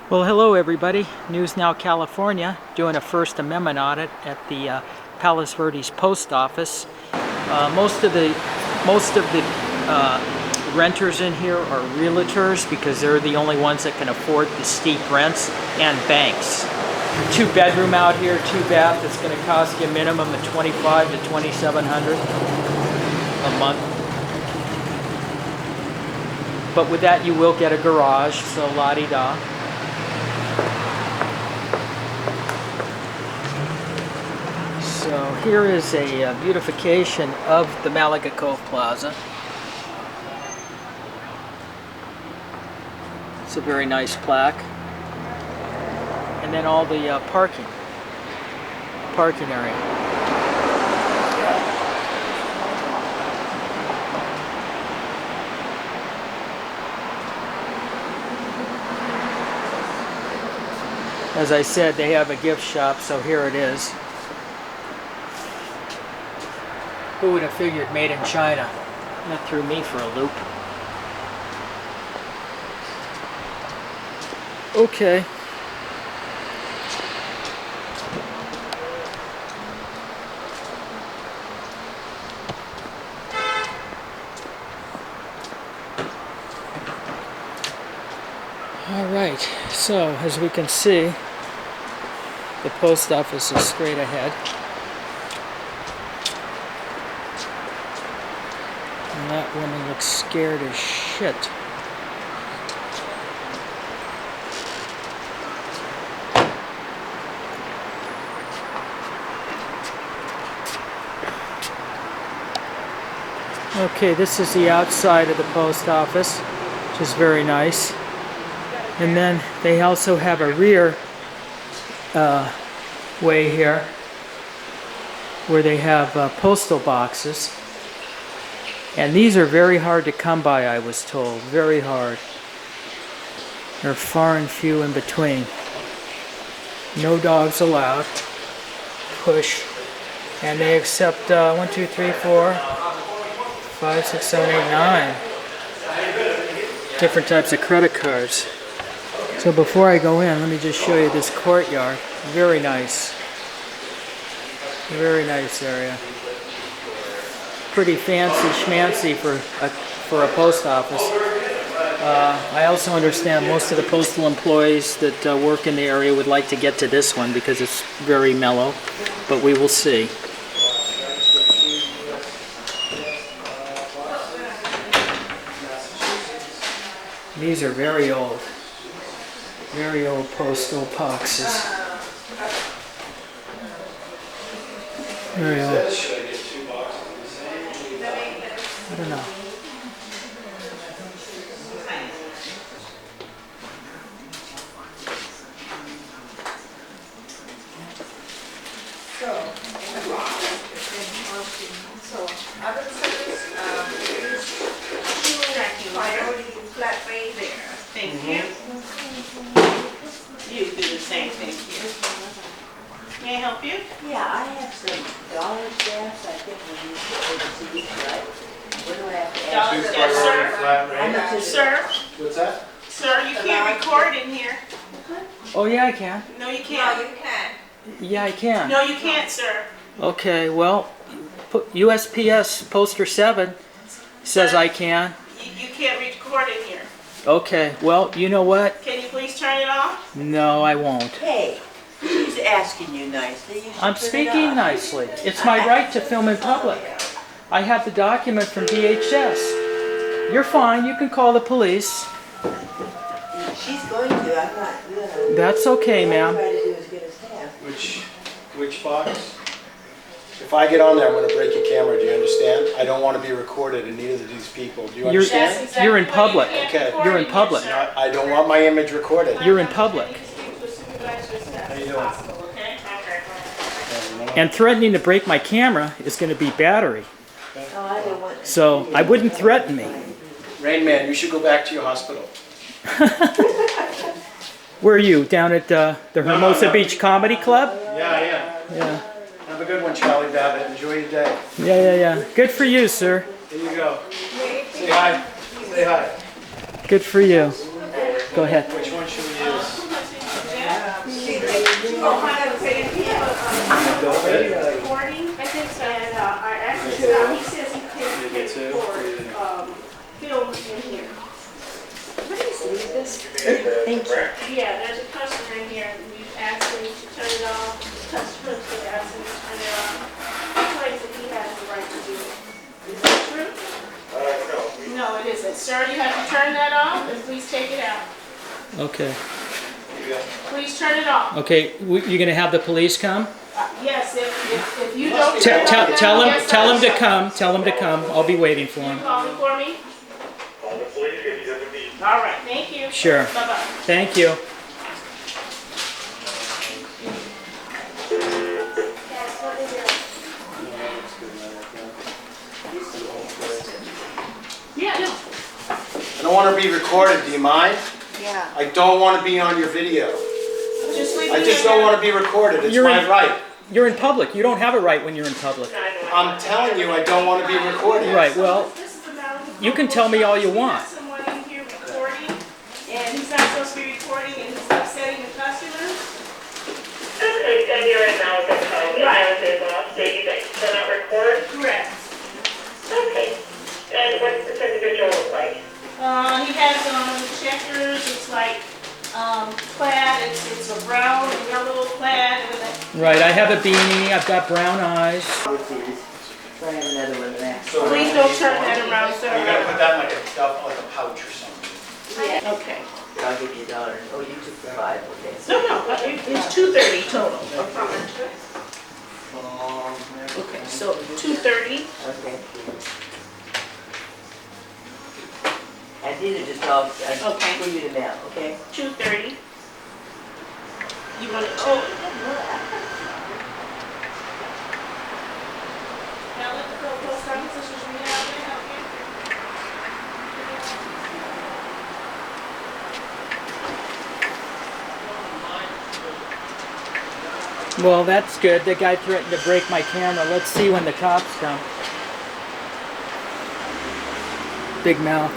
Well, hello everybody. News Now California doing a First Amendment audit at the Palos Verdes post office. Most of the renters in here are realtors because they're the only ones that can afford the steep rents, and banks. 2-bedroom out here, 2-bath. It's going to cost you a minimum of $2,500 to $2,700 a month. But with that, you will get a garage, so la-di-da. So here is a beautification of the Malaga Cove Plaza. It's a very nice plaque. And then all the parking area. As I said, they have a gift shop, so here it is. Who would have figured made in China? That threw me for a loop. Okay. Alright, so as we can see, the post office is straight ahead. And that woman looks scared as shit. Okay, this is the outside of the post office, which is very nice. And then they also have a rear way here where they have postal boxes. And these are very hard to come by, I was told. Very hard. They're far and few in between. No dogs allowed. Push. And they accept 1, 2, 3, 4, 5, 6, 7, 8, 9 different types of credit cards. So before I go in, let me just show you this courtyard. Very nice. Very nice area. Pretty fancy schmancy for a post office. I also understand most of the postal employees that work in the area would like to get to this one because it's very mellow, but we will see. These are very old postal boxes. Very old. I don't know. Thank you. You do the same thing here. May I help you? Yeah, I have some dollar stamps I think we use for overseas, right? What do I have to ask? Yes, sir. Sir, What's that? sir, you can't record in here. Oh yeah, I can. No, you can't. No, you can't. Yeah, I can. No, you can't, sir. Okay, well, USPS Poster 7 says I can. You can't record in here. Okay, well, you know what? Can you please turn it off? No, I won't. Hey, he's asking you nicely. You should I'm turn it speaking off. nicely. It's my right to film in public. I have the document from DHS. You're fine, you can call the police. She's going to, I'm not. That's okay, ma'am. All I try to do is get a stamp. Which box? If I get on there, I'm going to break your camera. Do you understand? I don't want to be recorded, and neither do these people. Do you understand? You're in public. Okay. You're in public. I don't want my image recorded. You're in public. How you doing? And threatening to break my camera is going to be battery. Oh, I don't want. So I wouldn't threaten me. Rain Man, you should go back to your hospital. Where are you? Down at the Hermosa Beach Comedy Club? Yeah. Yeah. Have a good one, Charlie Babbitt. Enjoy your day. Yeah. Good for you, sir. Here you go. Say hi. Say hi. Good for you. Go ahead. Which one should we use? Oh, I was saying, he had a recording, I think so, and I asked him, he says he can't record, film in here. Thank you. Yeah, there's a customer in here, and we've asked him to turn it off, the customer's been asking him to turn it off. He claims that he has the right to do it. Is that true? No. No, it isn't. Sir, you have to turn that off, and please take it out. Okay. Please turn it off. Okay, you're gonna have the police come? Yes, if you don't turn it off, Tell then him, yes, tell I him to shall. come. Tell him to come. I'll be waiting for him. Call him for me? Call the police if he doesn't need. All right, thank you. Sure. Bye-bye. Thank you. Yeah, no. I don't want to be recorded, do you mind? Yeah. I don't want to be on your video. Just leave I it just in don't there. want to be recorded, it's You're my in- right. You're in public. You don't have a right when you're in public. I'm telling you, I don't want to be recorded. Right, well, This is the matter with you can tell me all you want. someone in here recording, and he's not supposed to be recording, and he's upsetting the customers. Okay, and you're in now with the code, and there's an off state, you cannot record? Correct. Okay. And what's this individual look like? He has checkers, it's like plaid, it's a brown and yellow plaid with a. Right, I have a beanie. I've got brown eyes. Try another one there. Please don't turn that around, sir. You gotta put that in like a stuff, like a pouch or something. Okay. I'll give you $1. Oh, you took the 5, okay. No, it's 230 total. Okay, so 230. Okay. And these are just all, Okay. for you to mail, okay? 230. You want it to? Now let the post office sisters read it out there, help you. Well, that's good. The guy threatened to break my camera. Let's see when the cops come. Big mouth.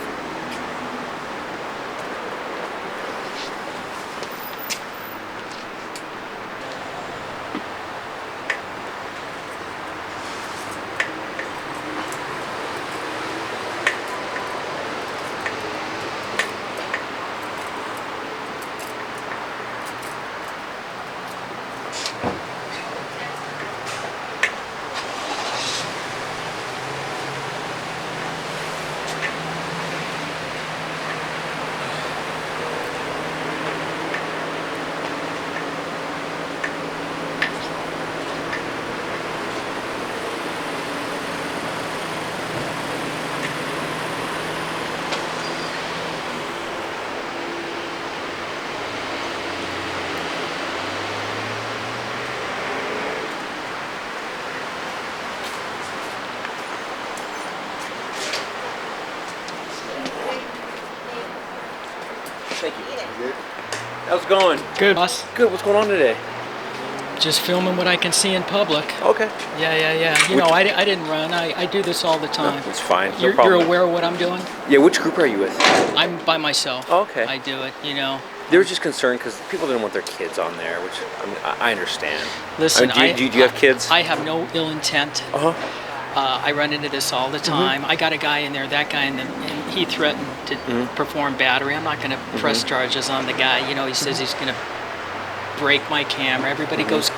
Thank you. How's it going? Good, boss. Good. What's going on today? Just filming what I can see in public. Okay. Yeah. You know, I didn't run. I do this all the time. It's fine. No You're problem. aware of what I'm doing? Yeah. Which group are you with? I'm by myself. Oh, okay. I do it, you know. They were just concerned because people didn't want their kids on there, which I mean, I understand. Listen, I mean, do you have kids? I have no ill intent. Uh-huh. I run into this all the time. I got a guy in there, that guy, and he threatened to perform battery. I'm not going to press charges on the guy. You know, he says he's going to break my camera. Everybody goes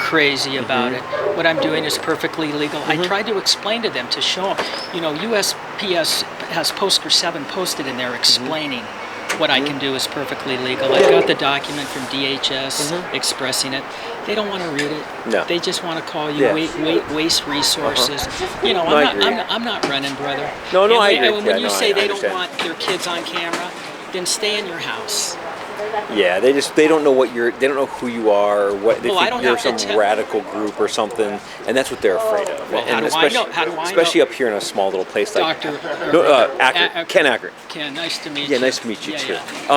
crazy about it. What I'm doing is perfectly legal. I tried to explain to them, to show them. You know, USPS has Poster 7 posted in there explaining what I can do is perfectly legal. I've got the document from DHS expressing it. They don't want to read it. No. They just want to call you Yeah. waste resources. You know, No, I agree. I'm not running, brother. No, And I agree. when Yeah, you no, say I they don't understand. want their kids on camera, then stay in your house. Yeah, they don't know they don't know who you are, or what they Well, I think don't you're have to some tell- radical group or something, and that's what they're afraid of. Well, how and do I know? How do I know? especially up here in a small little place like Doctor. Ken Ackert. Ken, nice to meet you. Yeah, nice to meet you Yeah, too. yeah.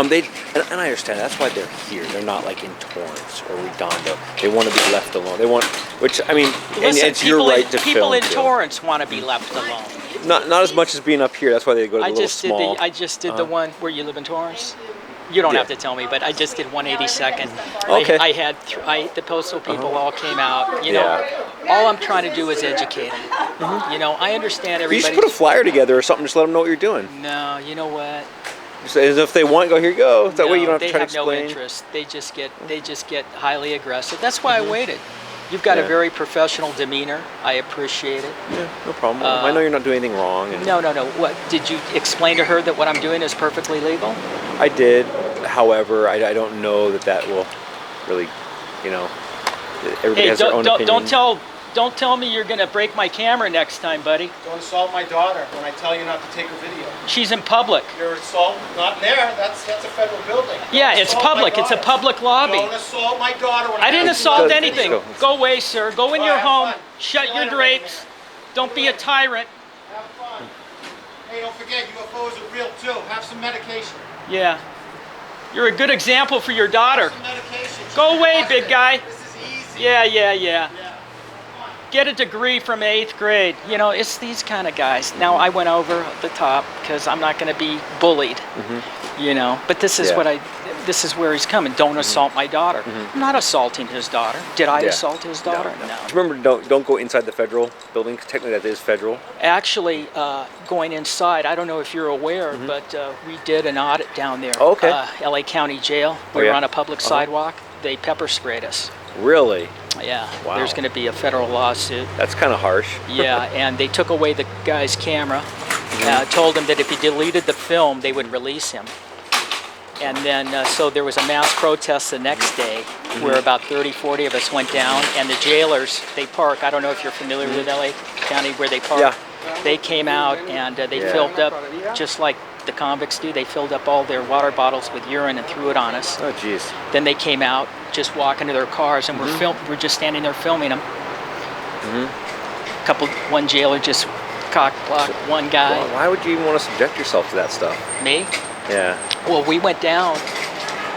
And I understand that's why they're here. They're not like in Torrance or Redondo. They want to be left alone. They want, which I mean, and Listen, it's your right to people film in too. Torrance want to be left alone. Not as much as being up here. That's why they go to the little small. I just did the one where you live in Torrance. You don't Yeah. have to tell me, but I just did 182nd. Okay. I had the postal people all came out. You know, all I'm trying to do is educate them. You know, I understand You should everybody. put a flyer together or something. Just let them know what you're doing. No, you know what? Just, as if they want, go here you go. That way you don't have they to try to have no explain. interest. They just get highly aggressive. That's why I waited. You've got a Yeah. very professional demeanor. I appreciate it. Yeah, no problem. I know you're not doing anything wrong. And No. What did you explain to her that what I'm doing is perfectly legal? I did. However, I don't know that will really, you know, everybody Hey, has their own opinion. don't tell me you're gonna break my camera next time, buddy. Don't assault my daughter when I tell you not to take a video. She's in public. You're assault, not there, that's a federal building. Yeah, Don't it's assault my public. It's a daughter. public lobby. Don't assault my daughter when I didn't ask you not assault to anything. video. Go away, sir. Go in All your right, home. fine. Shut See you your later, drapes. Don't be a tyrant. Have fun. Hey, don't forget, UFOs are real too. Have some medication. Yeah. You're a good example for your daughter. Some medication. Go away, big guy. This is easy. Yeah. Yeah. Get a degree from 8th grade. You know, it's these kind of guys. Now, I went over the top because I'm not going to be bullied, you know. But this is Yeah. this is where he's coming. Don't assault my daughter. I'm not assaulting his daughter. Did I Yeah. assault his daughter? No. Remember, don't go inside the federal building. 'Cause technically, that is federal. Actually, going inside, I don't know if you're aware, but we did an audit down there. Oh, okay. LA County Jail. Oh, We were yeah? on a public sidewalk. They pepper sprayed us. Really? Yeah. Wow. There's going to be a federal lawsuit. That's kind of harsh. Yeah, and they took away the guy's camera. Told him that if he deleted the film, they would release him. And then, so there was a mass protest the next day where about 30, 40 of us went down, and the jailers, they park. I don't know if you're familiar with LA County where they park. Yeah. They came out and they Yeah. filled up, just like the convicts do, they filled up all their water bottles with urine and threw it on us. Oh, jeez. Then they came out, just walking to their cars, and we're just standing there filming them. One jailer just cock-blocked one guy. Why would you even want to subject yourself to that stuff? Me? Yeah. Well, we went down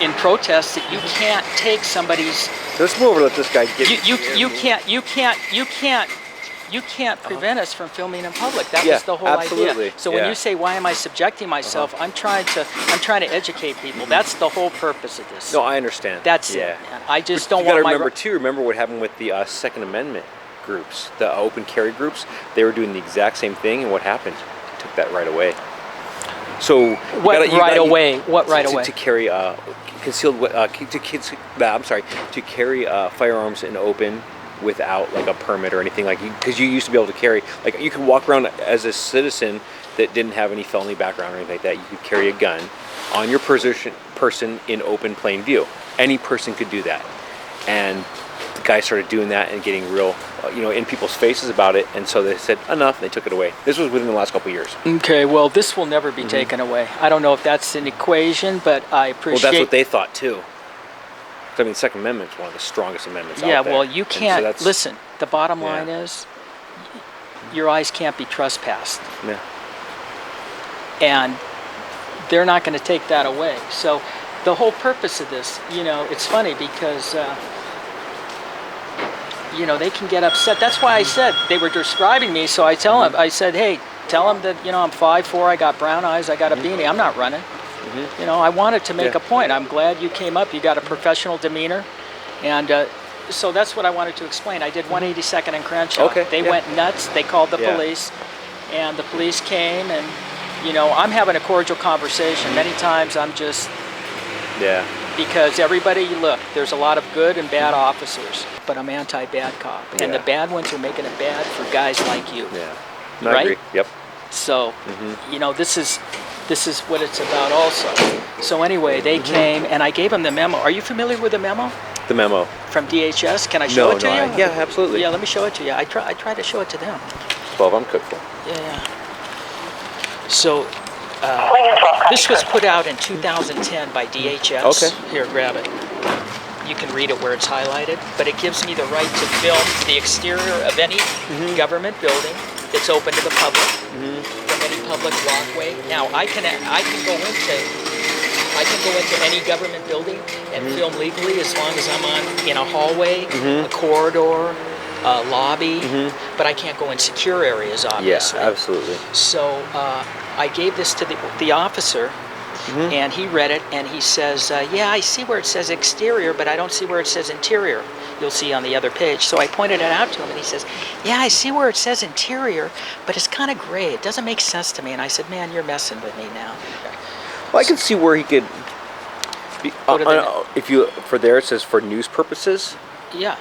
in protest that you can't take somebody's. Let's move over. Let this guy get. You can't prevent us from filming in public. That Yeah, was the whole absolutely. idea. So when Yeah. you say why am I subjecting myself, I'm trying to educate people. That's the whole purpose of this. No, I understand. That's yeah. it. Man. I just But don't you gotta want my. remember too. Remember what happened with the Second Amendment groups, the open carry groups. They were doing the exact same thing, and what happened? Took that right away. So What right away? What right away? To carry concealed. To carry firearms in open without like a permit or anything, like, because you used to be able to carry, like, you could walk around as a citizen that didn't have any felony background or anything like that. You could carry a gun on your person in open plain view. Any person could do that, and the guys started doing that and getting real, in people's faces about it, and so they said enough, and they took it away. This was within the last couple of years. Okay, well, this will never be taken away. I don't know if that's an equation, but I appreciate. Well, that's what they thought too. I mean, the Second Amendment is one of the strongest amendments out there. Well, you And so can't that's- listen. The bottom Yeah. line is, your eyes can't be trespassed, Yeah. and they're not going to take that away. So, the whole purpose of this, it's funny because, they can get upset. That's why I said they were describing me. So I tell them, I said, hey, tell them that I'm 5'4", I got brown eyes, I got a beanie. I'm not running. I wanted to make a point. I'm glad you came up. You got a professional demeanor, and so that's what I wanted to explain. I did 182nd and Crenshaw. Okay, They yeah. went nuts. They called the Yeah. police, and the police came, and I'm having a cordial conversation. Many times I'm just Yeah. because everybody, look, there's a lot of good and bad officers, but I'm anti-bad cop, and the Yeah. bad ones are making it bad for guys like you. Yeah. No, I Right? agree. Yep. So, this is what it's about also. So anyway, they came and I gave them the memo. Are you familiar with the memo The memo. from DHS? Can I show it to you? Yeah, absolutely. Yeah, let me show it to you. I try to show it to them. 12, I'm cooked for. Yeah. So, this was put out in 2010 by DHS. Okay. Here, grab it. You can read it where it's highlighted, but it gives me the right to film the exterior of any government building that's open to the public, from any public walkway. Now, I can go into any government building and film legally as long as I'm in a hallway, a corridor, a lobby, but I can't go in secure areas, Yeah, obviously. absolutely. So I gave this to the officer, and he read it, and he says, yeah, I see where it says exterior, but I don't see where it says interior. You'll see on the other page. So I pointed it out to him, and he says, yeah, I see where it says interior, but it's kind of gray. It doesn't make sense to me. And I said, man, you're messing with me now. Well, I can see where he could. Be, Go to the- if you for there it says for news purposes. Yeah,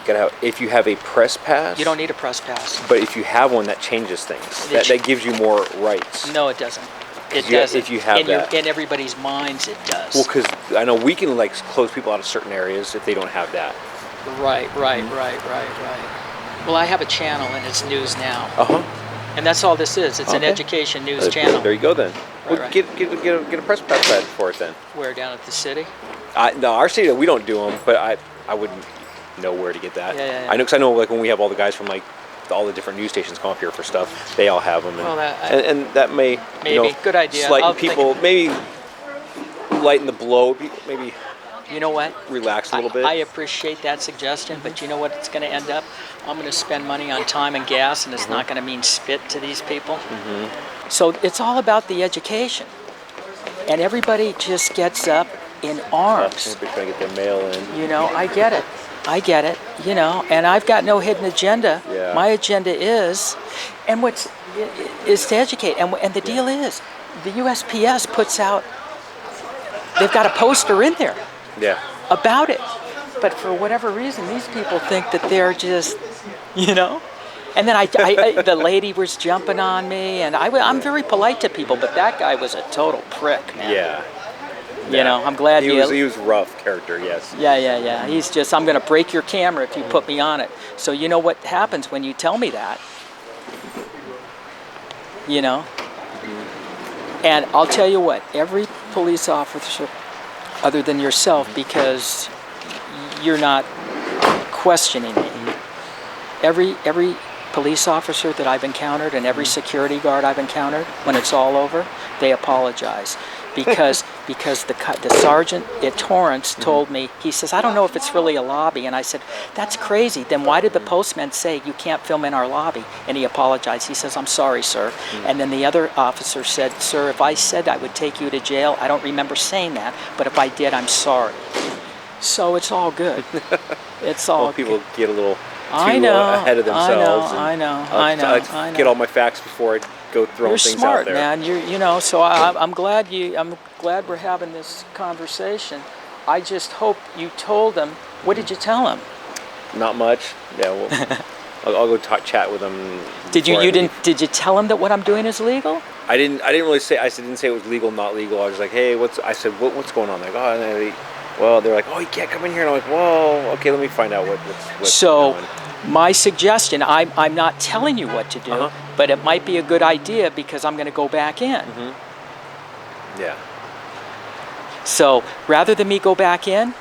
You gotta have, if you have a press pass. you don't need a press pass. But if you have one, that changes things. That gives you more rights. No, it doesn't. It Yeah, doesn't. if you have in that. in everybody's minds, it does. Well, because I know we can like close people out of certain areas if they don't have that. Right. Well, I have a channel, and it's News Now. And that's all this is. It's an Okay. education news channel. There you go then. Well, right. get a press pass badge for it then. Where, down at the city? No, our city we don't do them, but I wouldn't know where to get that. Yeah. I know because I know like when we have all the guys from like all the different news stations come up here for stuff, they all have them. And, Well, and that may maybe. Good idea. Slighten I'll think- people, maybe lighten the blow, maybe You know what? relax a little bit. I appreciate that suggestion, but you know what it's going to end up? I'm going to spend money on time and gas, and it's not going to mean spit to these people. So it's all about the education. And everybody just gets up in arms. They're trying to get their mail in. You know, I get it, you know, and I've got no hidden agenda. Yeah. My agenda is to educate. And the deal is, the USPS puts out, they've got a poster in there Yeah. about it. But for whatever reason, these people think that they're just, you know. And then the lady was jumping on me, and I'm very polite to people, but that guy was a total prick, man. Yeah. You know, I'm glad he was rough character. Yes. Yeah. He's just, I'm going to break your camera if you put me on it. So you know what happens when you tell me that? You know? And I'll tell you what, every police officer, other than yourself, because you're not questioning me, every police officer that I've encountered and every security guard I've encountered, when it's all over, they apologize. Because the sergeant at Torrance told me, he says, I don't know if it's really a lobby. And I said, that's crazy. Then why did the postman say you can't film in our lobby? And he apologized. He says, I'm sorry, sir. And then the other officer said, sir, if I said I would take you to jail, I don't remember saying that, but if I did, I'm sorry. So it's all good. It's all Well, people get a little too I ahead of know, themselves. I know. Get all my facts before I go throwing You're things smart, out there. man. You know. So I'm glad we're having this conversation. I just hope you told them. What did you tell them? Not much. Yeah. Well, I'll go chat with them. Did you before I leave. Did you tell them that what I'm doing is legal? I didn't really say. didn't say it was legal, not legal. I was like, hey, I said, what's going on? Like, oh, and they're like, oh, you can't come in here. And I'm like, whoa, okay, let me find out what's So, going on. my suggestion, I'm not telling you what to do, but it might be a good idea because I'm going to go back in. Yeah. So rather than me go back in,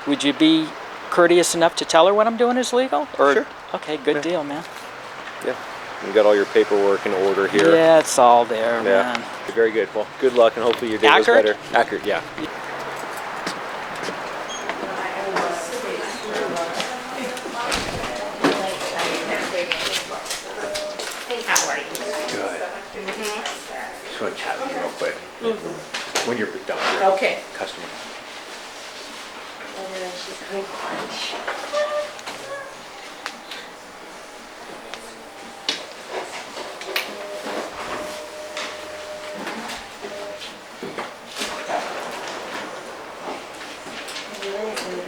would you be courteous enough to tell her what I'm doing is legal? Or, Sure. Okay, good deal, man. Yeah. You got all your paperwork in order here. Yeah, it's all there, Yeah. man. Very good. Well, good luck, and hopefully your day Accurate? goes better. Accurate, yeah. How are you? Good. Just want to chat with you real quick. When you're done with your Okay. customer.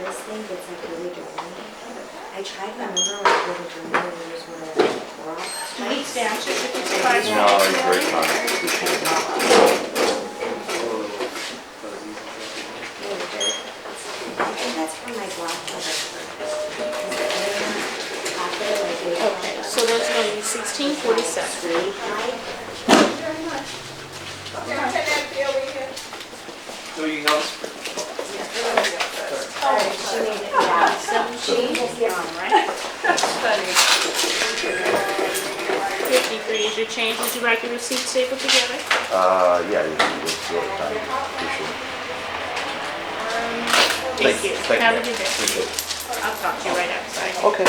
This thing gets like really dry. I tried to remember like where the journal was when I was Do you need stamps or certificates? No, it's very kind. I think that's from my black Okay, so that's going to be 1647. So you know, Right? 53 is your change. Would you like your receipt stapled together? yeah, you can just do it time. Thank you. Thank Have a you. good day. Appreciate it. I'll talk to you right outside. Okay.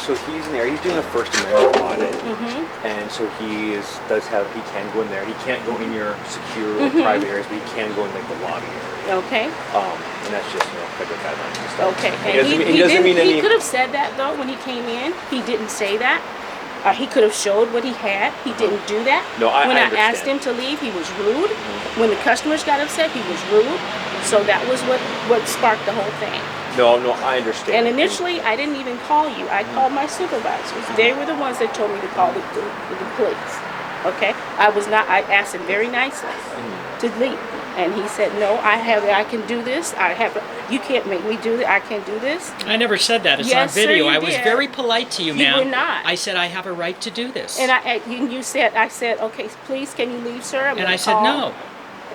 So he's in there. He's doing a First Amendment audit, and so he can go in there. He can't go in your secure or private areas, but he can go in like the lobby area. Okay. And that's just federal guidelines and stuff. Okay. He doesn't mean any. He could have said that though when he came in. He didn't say that. He could have showed what he had. He didn't do that. No, I When I understand. asked him to leave, he was rude. When the customers got upset, he was rude. So that was what sparked the whole thing. No, I understand. And initially, I didn't even call you. I called my supervisors. They were the ones that told me to call the police. Okay? I asked him very nicely to leave. And he said, no, I can do this. You can't make me do that. I can't do this. I never said that. It's Yes, on video. sir, you I was did. very polite to you, You ma'am. were not. I said I have a right to do this. And I said, okay, please, can you leave, sir? I'm And gonna I said call." no.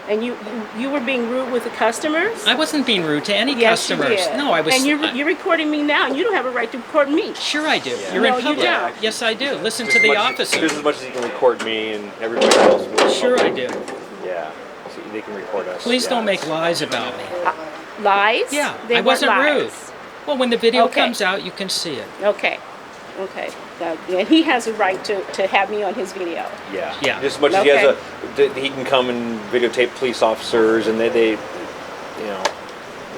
And you were being rude with the customers? I wasn't being rude to any Yes, customers. you did. No, I was. And you're recording me now, and you don't have a right to record me. Sure, I do. Yeah. You're No, in you public. don't. Yes, I do. Listen Just to the as much officer. Just as much as he can record me and everybody else. will. Sure, I do. Yeah. So they can record us. Please yeah. don't make lies about me. Lies? Yeah, They I weren't wasn't lies. rude. Well, when the video Okay. comes out, you can see it. Okay. And he has a right to have me on his video. Yeah. Yeah. Just as much as he can come and videotape police officers and they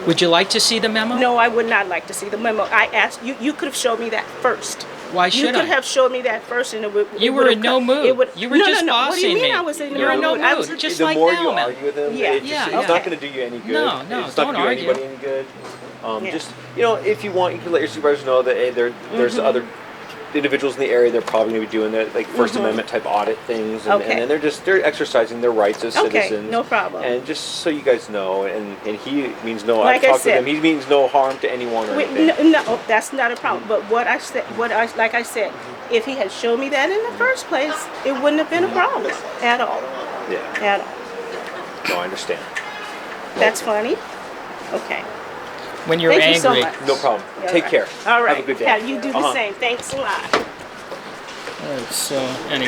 Would you like to see the memo? No, I would not like to see the memo. I asked you. You could have showed me that first. Why You should could I? have showed me that first, and it would. You it were would in have no cut- mood. it would- You were no, just no, no. What do you bossing mean me. I was in no You're in no mood? I was mood. Just the like more now, you man. argue with him, Yeah. it's Okay. not going to do you any good. No, it's don't not going to do argue. anybody any good. Yeah. Just if you want, you can let your supervisors know that hey, there's other individuals in the area. They're probably going to be doing that like First Amendment type audit things, and, Okay. and then they're exercising their rights as Okay, citizens. no problem. And just so you guys know, and he means no. Like I've I talked with said- him. He means no harm to anyone or Wait, anything. no, that's not a problem. But like I said, if he had shown me that in the first place, it wouldn't have been a problem at all. Yeah. At all. No, I understand. That's funny. Okay. When you're Thank you so angry. much. No problem. All Take right. care. All right. Have a good day. Yeah, you do the same. Thanks a lot. So anyway.